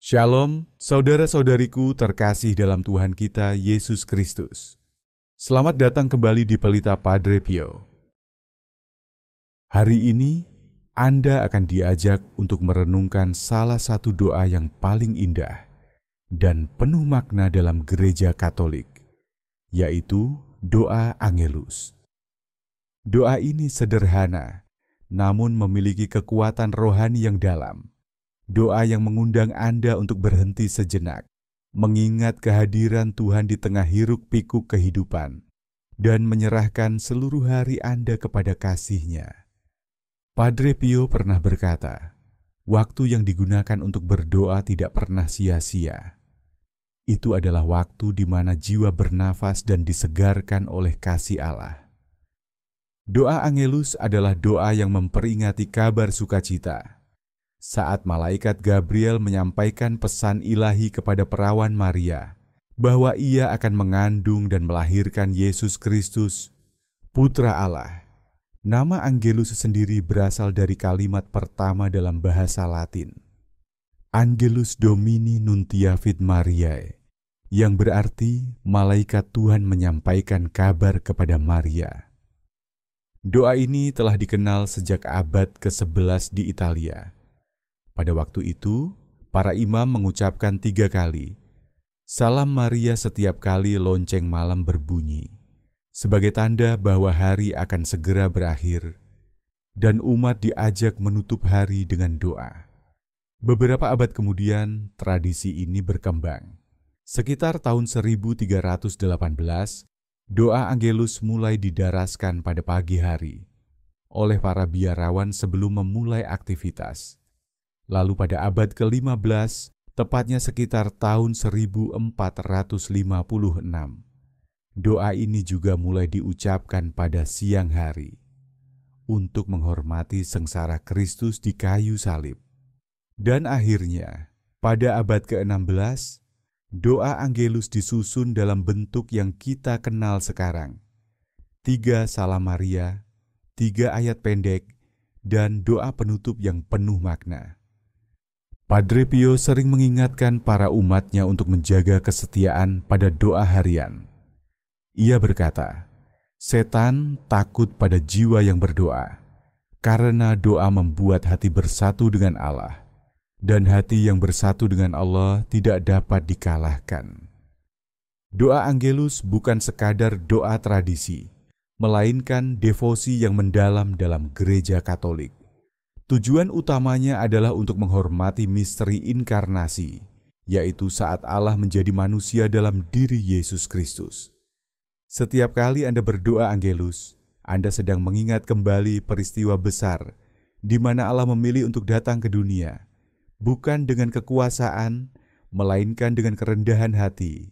Shalom, saudara-saudariku terkasih dalam Tuhan kita, Yesus Kristus. Selamat datang kembali di Pelita Padre Pio. Hari ini, Anda akan diajak untuk merenungkan salah satu doa yang paling indah dan penuh makna dalam gereja Katolik, yaitu doa Angelus. Doa ini sederhana, namun memiliki kekuatan rohani yang dalam. Doa yang mengundang Anda untuk berhenti sejenak, mengingat kehadiran Tuhan di tengah hiruk-pikuk kehidupan, dan menyerahkan seluruh hari Anda kepada kasih-Nya. Padre Pio pernah berkata, waktu yang digunakan untuk berdoa tidak pernah sia-sia. Itu adalah waktu di mana jiwa bernafas dan disegarkan oleh kasih Allah. Doa Angelus adalah doa yang memperingati kabar sukacita. Saat malaikat Gabriel menyampaikan pesan ilahi kepada perawan Maria bahwa ia akan mengandung dan melahirkan Yesus Kristus, Putra Allah. Nama Angelus sendiri berasal dari kalimat pertama dalam bahasa Latin, Angelus Domini Nuntiavit Mariae, yang berarti malaikat Tuhan menyampaikan kabar kepada Maria. Doa ini telah dikenal sejak abad ke-11 di Italia. Pada waktu itu, para imam mengucapkan 3 kali, Salam Maria setiap kali lonceng malam berbunyi, sebagai tanda bahwa hari akan segera berakhir, dan umat diajak menutup hari dengan doa. Beberapa abad kemudian, tradisi ini berkembang. Sekitar tahun 1318, doa Angelus mulai didaraskan pada pagi hari oleh para biarawan sebelum memulai aktivitas. Lalu pada abad ke-15, tepatnya sekitar tahun 1456, doa ini juga mulai diucapkan pada siang hari untuk menghormati sengsara Kristus di kayu salib. Dan akhirnya, pada abad ke-16, doa Angelus disusun dalam bentuk yang kita kenal sekarang. 3 Salam Maria, 3 ayat pendek, dan doa penutup yang penuh makna. Padre Pio sering mengingatkan para umatnya untuk menjaga kesetiaan pada doa harian. Ia berkata, setan takut pada jiwa yang berdoa, karena doa membuat hati bersatu dengan Allah, dan hati yang bersatu dengan Allah tidak dapat dikalahkan. Doa Angelus bukan sekadar doa tradisi, melainkan devosi yang mendalam dalam gereja Katolik. Tujuan utamanya adalah untuk menghormati misteri inkarnasi, yaitu saat Allah menjadi manusia dalam diri Yesus Kristus. Setiap kali Anda berdoa Angelus, Anda sedang mengingat kembali peristiwa besar di mana Allah memilih untuk datang ke dunia, bukan dengan kekuasaan, melainkan dengan kerendahan hati,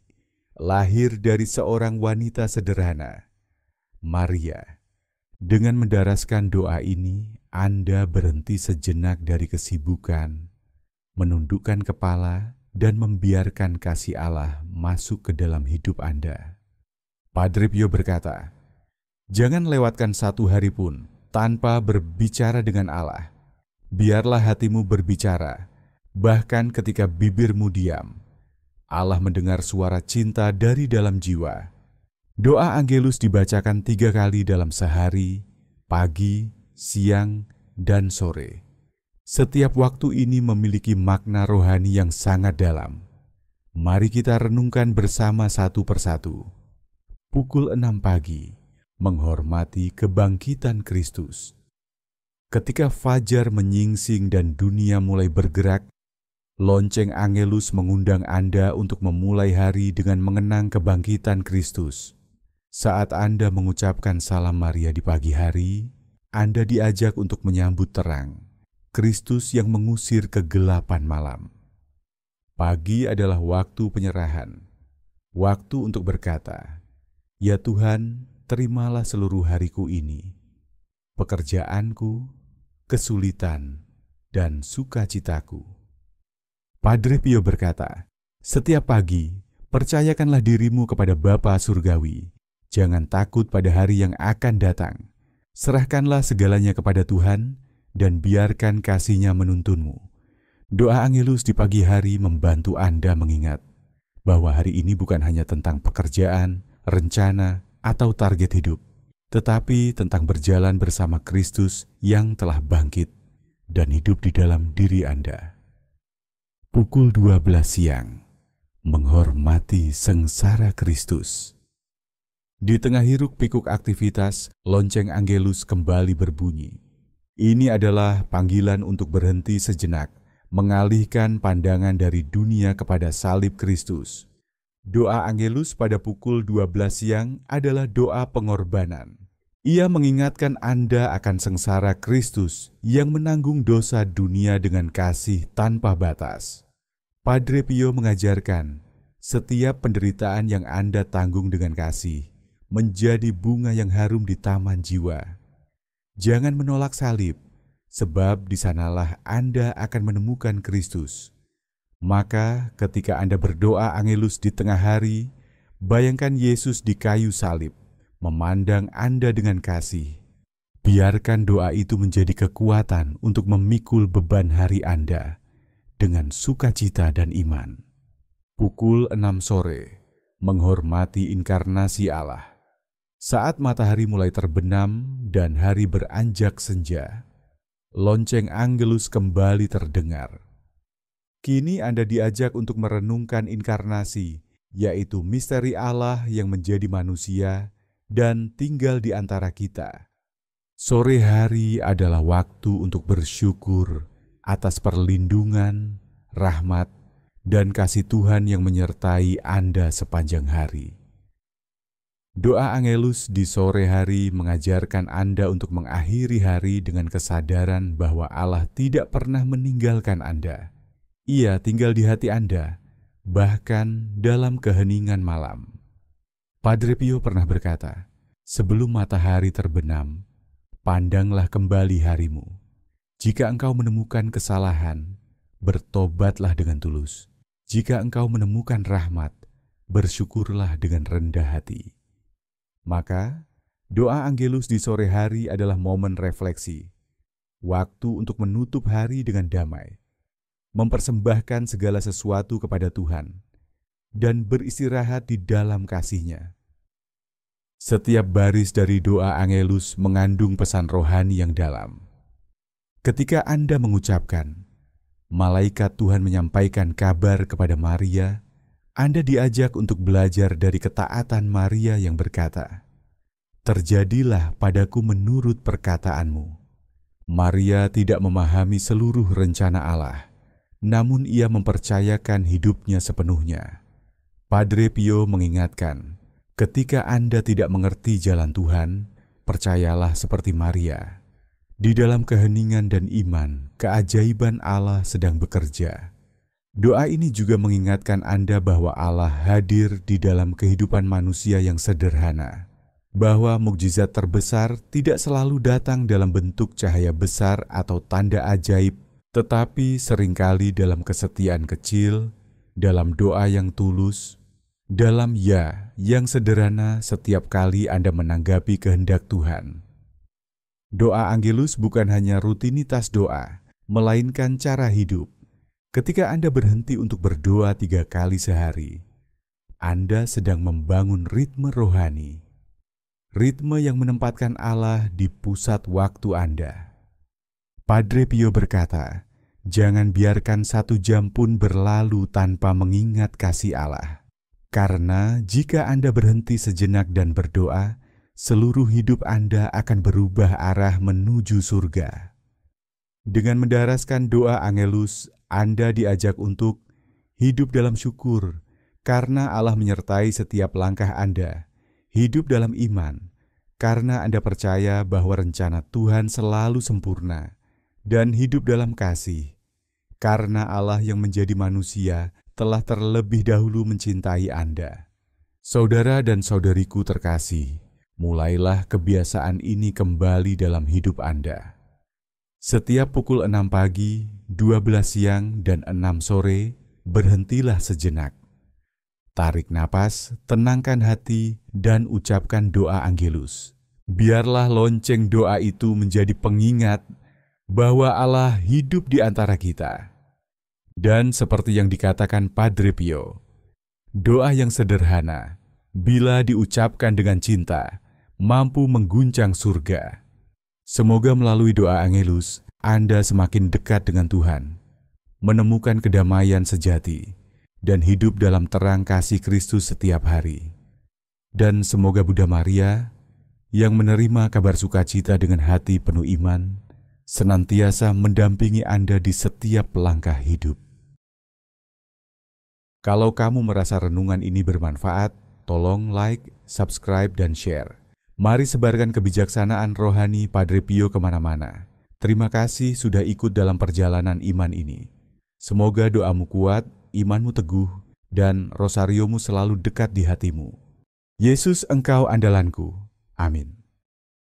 lahir dari seorang wanita sederhana, Maria. Dengan mendaraskan doa ini, Anda berhenti sejenak dari kesibukan, menundukkan kepala, dan membiarkan kasih Allah masuk ke dalam hidup Anda. Padre Pio berkata, jangan lewatkan satu hari pun tanpa berbicara dengan Allah. Biarlah hatimu berbicara, bahkan ketika bibirmu diam. Allah mendengar suara cinta dari dalam jiwa. Doa Angelus dibacakan 3 kali dalam sehari, pagi, siang, dan sore. Setiap waktu ini memiliki makna rohani yang sangat dalam. Mari kita renungkan bersama satu persatu. Pukul 6 pagi, menghormati kebangkitan Kristus. Ketika fajar menyingsing dan dunia mulai bergerak, lonceng Angelus mengundang Anda untuk memulai hari dengan mengenang kebangkitan Kristus. Saat Anda mengucapkan Salam Maria di pagi hari, Anda diajak untuk menyambut terang, Kristus yang mengusir kegelapan malam. Pagi adalah waktu penyerahan, waktu untuk berkata, Ya Tuhan, terimalah seluruh hariku ini, pekerjaanku, kesulitan, dan sukacitaku. Padre Pio berkata, setiap pagi, percayakanlah dirimu kepada Bapa Surgawi. Jangan takut pada hari yang akan datang. Serahkanlah segalanya kepada Tuhan dan biarkan kasih-Nya menuntunmu. Doa Angelus di pagi hari membantu Anda mengingat bahwa hari ini bukan hanya tentang pekerjaan, rencana, atau target hidup, tetapi tentang berjalan bersama Kristus yang telah bangkit dan hidup di dalam diri Anda. Pukul 12 siang, menghormati sengsara Kristus. Di tengah hiruk pikuk aktivitas, lonceng Angelus kembali berbunyi. Ini adalah panggilan untuk berhenti sejenak, mengalihkan pandangan dari dunia kepada salib Kristus. Doa Angelus pada pukul 12 siang adalah doa pengorbanan. Ia mengingatkan Anda akan sengsara Kristus yang menanggung dosa dunia dengan kasih tanpa batas. Padre Pio mengajarkan, setiap penderitaan yang Anda tanggung dengan kasih menjadi bunga yang harum di taman jiwa. Jangan menolak salib, sebab di sanalah Anda akan menemukan Kristus. Maka ketika Anda berdoa Angelus di tengah hari, bayangkan Yesus di kayu salib, memandang Anda dengan kasih. Biarkan doa itu menjadi kekuatan untuk memikul beban hari Anda dengan sukacita dan iman. Pukul 6 sore, menghormati inkarnasi Allah. Saat matahari mulai terbenam dan hari beranjak senja, lonceng Angelus kembali terdengar. Kini Anda diajak untuk merenungkan inkarnasi, yaitu misteri Allah yang menjadi manusia dan tinggal di antara kita. Sore hari adalah waktu untuk bersyukur atas perlindungan, rahmat, dan kasih Tuhan yang menyertai Anda sepanjang hari. Doa Angelus di sore hari mengajarkan Anda untuk mengakhiri hari dengan kesadaran bahwa Allah tidak pernah meninggalkan Anda. Ia tinggal di hati Anda, bahkan dalam keheningan malam. Padre Pio pernah berkata, sebelum matahari terbenam, pandanglah kembali harimu. Jika engkau menemukan kesalahan, bertobatlah dengan tulus. Jika engkau menemukan rahmat, bersyukurlah dengan rendah hati. Maka, doa Angelus di sore hari adalah momen refleksi, waktu untuk menutup hari dengan damai, mempersembahkan segala sesuatu kepada Tuhan, dan beristirahat di dalam kasih-Nya. Setiap baris dari doa Angelus mengandung pesan rohani yang dalam. Ketika Anda mengucapkan, malaikat Tuhan menyampaikan kabar kepada Maria, Anda diajak untuk belajar dari ketaatan Maria yang berkata, terjadilah padaku menurut perkataanmu. Maria tidak memahami seluruh rencana Allah, namun ia mempercayakan hidupnya sepenuhnya. Padre Pio mengingatkan, ketika Anda tidak mengerti jalan Tuhan, percayalah seperti Maria. Di dalam keheningan dan iman, keajaiban Allah sedang bekerja. Doa ini juga mengingatkan Anda bahwa Allah hadir di dalam kehidupan manusia yang sederhana, bahwa mukjizat terbesar tidak selalu datang dalam bentuk cahaya besar atau tanda ajaib, tetapi seringkali dalam kesetiaan kecil, dalam doa yang tulus, dalam ya yang sederhana setiap kali Anda menanggapi kehendak Tuhan. Doa Angelus bukan hanya rutinitas doa, melainkan cara hidup. Ketika Anda berhenti untuk berdoa 3 kali sehari, Anda sedang membangun ritme rohani. Ritme yang menempatkan Allah di pusat waktu Anda. Padre Pio berkata, jangan biarkan 1 jam pun berlalu tanpa mengingat kasih Allah. Karena jika Anda berhenti sejenak dan berdoa, seluruh hidup Anda akan berubah arah menuju surga. Dengan mendaraskan doa Angelus, Anda diajak untuk hidup dalam syukur, karena Allah menyertai setiap langkah Anda. Hidup dalam iman, karena Anda percaya bahwa rencana Tuhan selalu sempurna. Dan hidup dalam kasih, karena Allah yang menjadi manusia telah terlebih dahulu mencintai Anda. Saudara dan saudariku terkasih, mulailah kebiasaan ini kembali dalam hidup Anda. Setiap pukul 6 pagi, 12 siang, dan 6 sore, berhentilah sejenak. Tarik napas, tenangkan hati, dan ucapkan doa Angelus. Biarlah lonceng doa itu menjadi pengingat bahwa Allah hidup di antara kita. Dan seperti yang dikatakan Padre Pio, doa yang sederhana, bila diucapkan dengan cinta, mampu mengguncang surga. Semoga melalui doa Angelus, Anda semakin dekat dengan Tuhan, menemukan kedamaian sejati, dan hidup dalam terang kasih Kristus setiap hari. Dan semoga Bunda Maria, yang menerima kabar sukacita dengan hati penuh iman, senantiasa mendampingi Anda di setiap langkah hidup. Kalau kamu merasa renungan ini bermanfaat, tolong like, subscribe, dan share. Mari sebarkan kebijaksanaan rohani Padre Pio kemana-mana. Terima kasih sudah ikut dalam perjalanan iman ini. Semoga doamu kuat, imanmu teguh, dan rosariomu selalu dekat di hatimu. Yesus, Engkau andalanku. Amin.